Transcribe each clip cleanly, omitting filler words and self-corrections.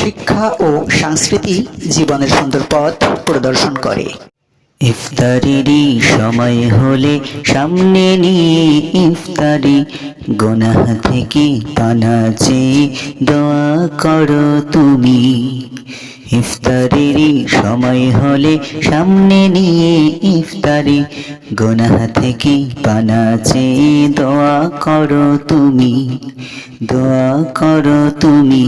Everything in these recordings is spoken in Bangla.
শিক্ষা ও সংস্কৃতি জীবনের সুন্দর পথ প্রদর্শন করে। ইফতারেরই সময় হলে সামনে নিয়ে ইফতারি, গুনাহ থেকে পানা চেয়ে দোয়া করো তুমি। ইফতারেরই সময় হলে সামনে নিয়ে ইফতারি, গুনাহ থেকে পানা চেয়ে দোয়া করো তুমি। দোয়া করো তুমি,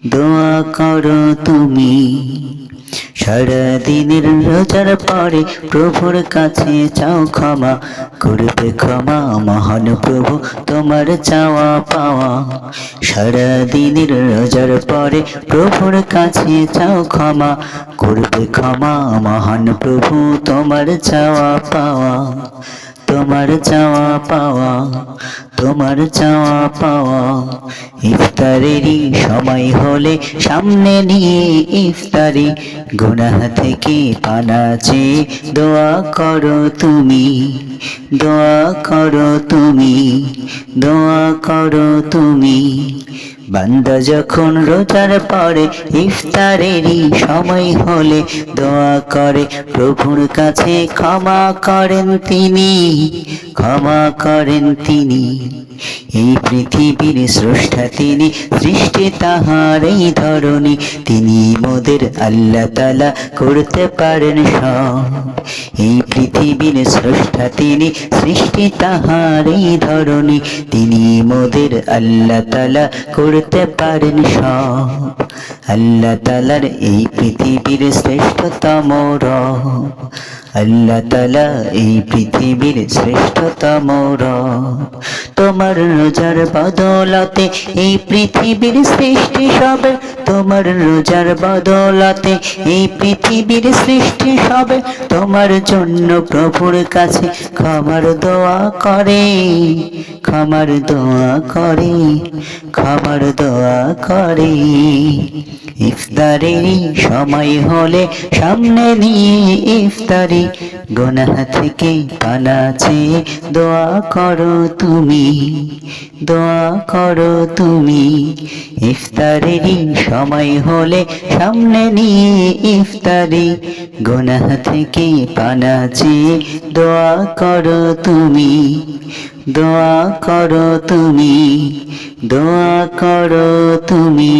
দোয়া করো তুমি। সারাদিনের রোজার পরে প্রভুর কাছে চাও ক্ষমা, করবে ক্ষমা মহান প্রভু তোমার চাওয়া পাওয়া। সারাদিনের রোজার পরে প্রভুর কাছে চাও ক্ষমা, করবে ক্ষমা মহান প্রভু তোমার চাওয়া পাওয়া। তোমার চাওয়া পাওয়া, তোমার চাওয়া পাওয়া। ইফতারেরই সময় হলে সামনে নিয়ে ইফতারি, গুনাহ থেকে পানা চেয়ে দোয়া করো তুমি। দোয়া করো তুমি, দোয়া করো তুমি। বান্দা যখন রোজার পরে ইফতারেরই সময় হলে দোয়া করে প্রভুর কাছে, ক্ষমা করেন তিনি, ক্ষমা করেন তিনি। এই পৃথিবীর স্রষ্টা তিনি, সৃষ্টি তাহার এই ধরনী, তিনি মোদের আল্লাহ তাআলা করতে পারেন সব। এই পৃথিবীর স্রষ্টা তিনি, সৃষ্টি তাহার এই ধরনী, তিনি মোদের আল্লাহ তাআলা করতে পারেন সব। আল্লাহ তাআলার এই পৃথিবীর শ্রেষ্ঠতম রব, আল্লাহ তাআলা এই পৃথিবীর শ্রেষ্ঠতম রব। তোমার রোজার বদৌলতে এই পৃথিবীর সৃষ্টি সবে, তোমার রোজার বদৌলতে এই পৃথিবীর সৃষ্টি সবে, তোমার জন্য প্রভুর কাছে ক্ষমার দোয়া করে, ক্ষমার দোয়া করে, ক্ষমার দোয়া করে। ইফতারের সময় হলে সামনে নিয়ে ইফতারি, গুনাহ থেকে পানা চেয়ে দোয়া করো তুমি। দোয়া করো তুমি। ইফতারের সময় হলে সামনে নিয়ে ইফতারি, গুনাহ থেকে পানা চেয়ে দোয়া করো তুমি। দোয়া করো তুমি, দোয়া করো তুমি।